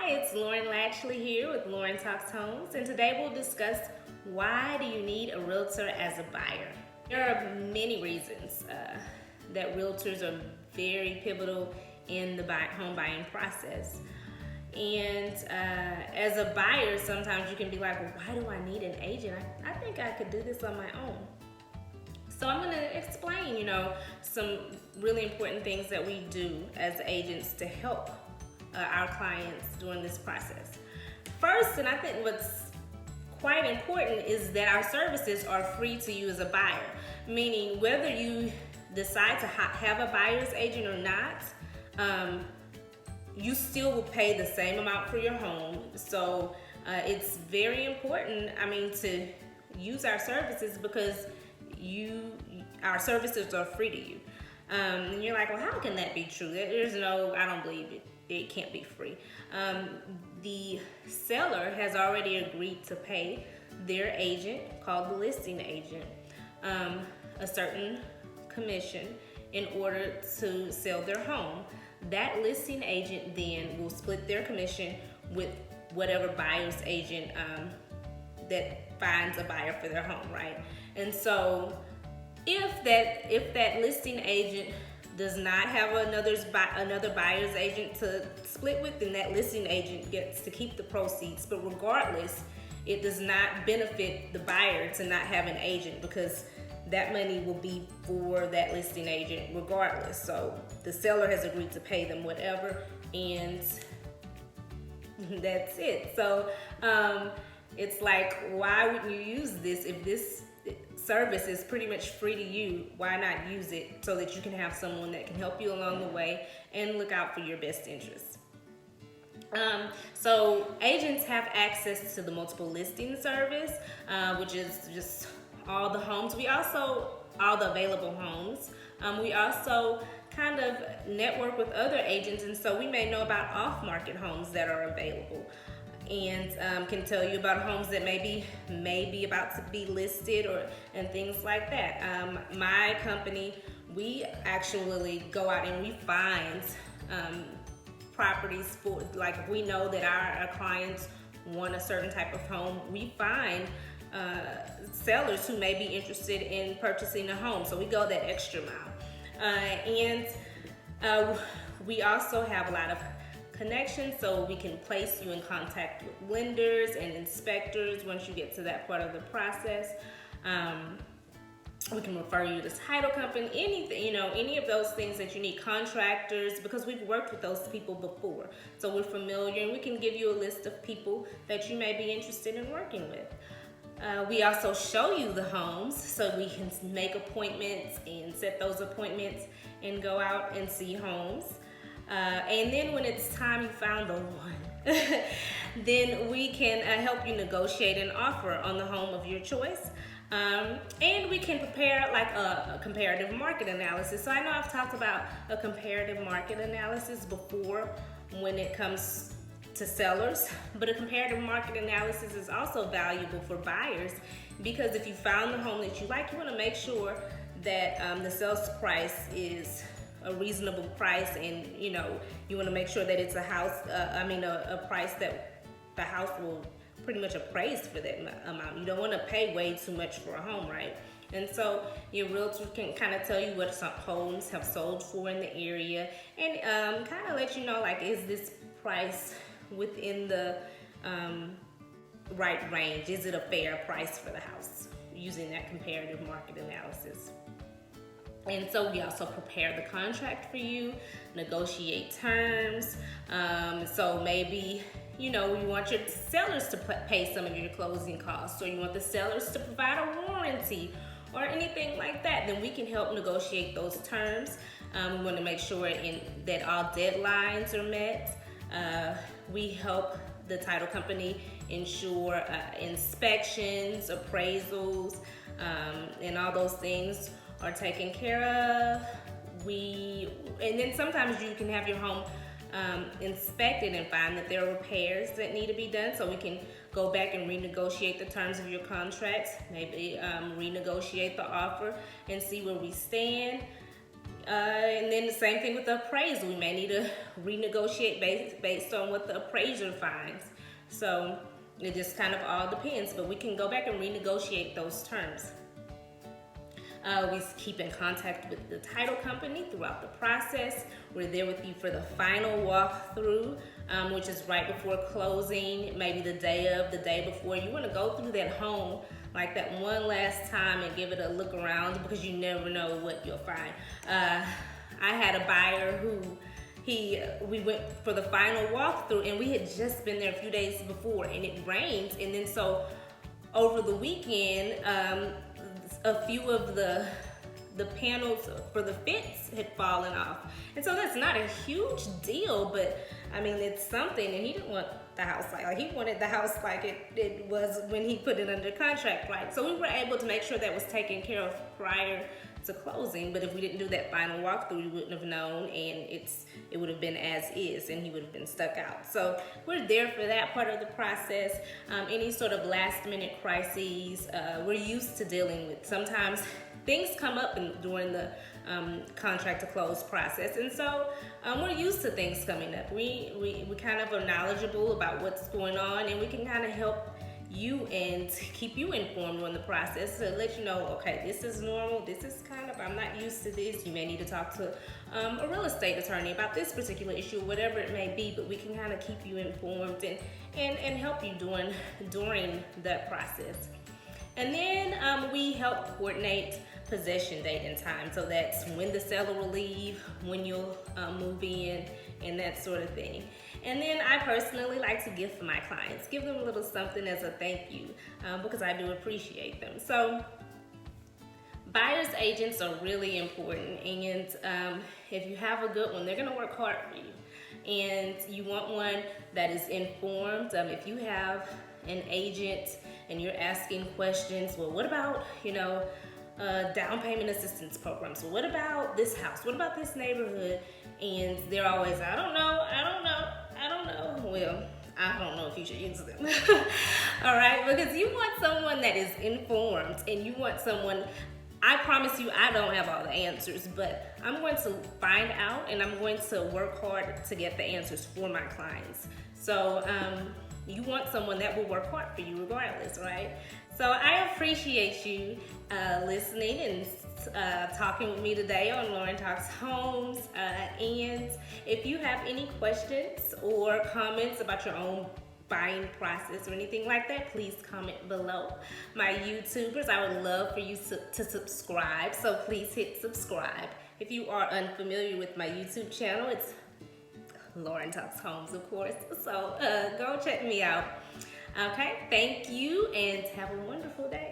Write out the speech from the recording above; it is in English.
Hi, it's Lauren Latchley here with Lauren Talks Homes, and today we'll discuss why do you need a realtor as a buyer. There are many reasons that realtors are very pivotal in the home buying process. And as a buyer, sometimes you can be like, well, why do I need an agent? I think I could do this on my own. So I'm going to explain, some really important things that we do as agents to help our clients during this process. First, and I think what's quite important, is that our services are free to you as a buyer, meaning whether you decide to have a buyer's agent or not, you still will pay the same amount for your home. So it's very important, to use our services because our services are free to you. And you're like, well, how can that be true? I don't believe it. It can't be free. The seller has already agreed to pay their agent, called the listing agent, a certain commission in order to sell their home. That listing agent then will split their commission with whatever buyer's agent that finds a buyer for their home, right? And so if that listing agent does not have another buyer's agent to split with, then that listing agent gets to keep the proceeds. But regardless, it does not benefit the buyer to not have an agent because that money will be for that listing agent regardless. So the seller has agreed to pay them whatever, and that's it. So it's like, why wouldn't you use this if this service is pretty much free to you? Why not use it so that you can have someone that can help you along the way and look out for your best interests? So agents have access to the multiple listing service, which is just all the homes. All the available homes. We also kind of network with other agents, and so we may know about off-market homes that are available, and can tell you about homes that may be about to be listed and things like that. My company, we actually go out and we find properties for, like, if we know that our clients want a certain type of home, we find sellers who may be interested in purchasing a home. So we go that extra mile. And we also have a lot of connections, so we can place you in contact with lenders and inspectors once you get to that part of the process. We can refer you to title company, anything, any of those things that you need, contractors, because we've worked with those people before. So we're familiar, and we can give you a list of people that you may be interested in working with. We also show you the homes, so we can make appointments and set those appointments and go out and see homes. And then when it's time you found the one, then we can help you negotiate an offer on the home of your choice. And we can prepare like a comparative market analysis. So I know I've talked about a comparative market analysis before when it comes to sellers, but a comparative market analysis is also valuable for buyers, because if you found the home that you like, you want to make sure that the sales price is a reasonable price, and you want to make sure that it's a price that the house will pretty much appraise for that amount. You don't want to pay way too much for a home, right? And so your realtor can kind of tell you what some homes have sold for in the area, and kind of let you know, like, is this price within the right range? Is it a fair price for the house, using that comparative market analysis? And so we also prepare the contract for you, negotiate terms. So maybe, you want your sellers to pay some of your closing costs, or you want the sellers to provide a warranty or anything like that, then we can help negotiate those terms. We want to make sure that all deadlines are met. We help the title company ensure inspections, appraisals, and all those things are taken care of. And then sometimes you can have your home inspected and find that there are repairs that need to be done, so we can go back and renegotiate the terms of your contracts, maybe renegotiate the offer and see where we stand. And then the same thing with the appraisal. We may need to renegotiate based on what the appraiser finds. So it just kind of all depends, but we can go back and renegotiate those terms. We keep in contact with the title company throughout the process. We're there with you for the final walkthrough, which is right before closing, maybe the day before. You want to go through that home like that one last time and give it a look around, because you never know what you'll find. I had a buyer who we went for the final walkthrough, and we had just been there a few days before, and it rained, and then so over the weekend, a few of the panels for the fence had fallen off. And so that's not a huge deal, but I mean, it's something, and he didn't want the house like he wanted the house like it was when he put it under contract, right? So we were able to make sure that was taken care of prior to closing, but if we didn't do that final walkthrough, we wouldn't have known, and it would have been as is, and he would have been stuck out. So we're there for that part of the process. Any sort of last minute crises, we're used to dealing with. Sometimes things come up during the contract to close process, and so we're used to things coming up. We kind of are knowledgeable about what's going on, and we can kind of help you and keep you informed on the process to let you know, okay, this is normal, this is kind of, I'm not used to this. You may need to talk to a real estate attorney about this particular issue, whatever it may be, but we can kind of keep you informed and help you during that process. And then we help coordinate possession date and time. So that's when the seller will leave, when you'll move in, and that sort of thing. And then I personally like to gift my clients, give them a little something as a thank you, because I do appreciate them. So buyer's agents are really important, and if you have a good one, they're gonna work hard for you. And you want one that is informed. If you have an agent and you're asking questions, well, what about, down payment assistance programs? Well, what about this house? What about this neighborhood? And they're always, I don't know. Well, I don't know if you should use them. All right, because you want someone that is informed, and you want someone, I promise you, I don't have all the answers, but I'm going to find out, and I'm going to work hard to get the answers for my clients. So you want someone that will work hard for you regardless, right? So I appreciate you listening and talking with me today on Lauren Talks Homes. And if you have any questions or comments about your own buying process or anything like that, please comment below. My YouTubers, I would love for you to subscribe, so please hit subscribe. If you are unfamiliar with my YouTube channel, it's Lauren Talks Homes, of course. So go check me out. Okay, thank you, and have a wonderful day.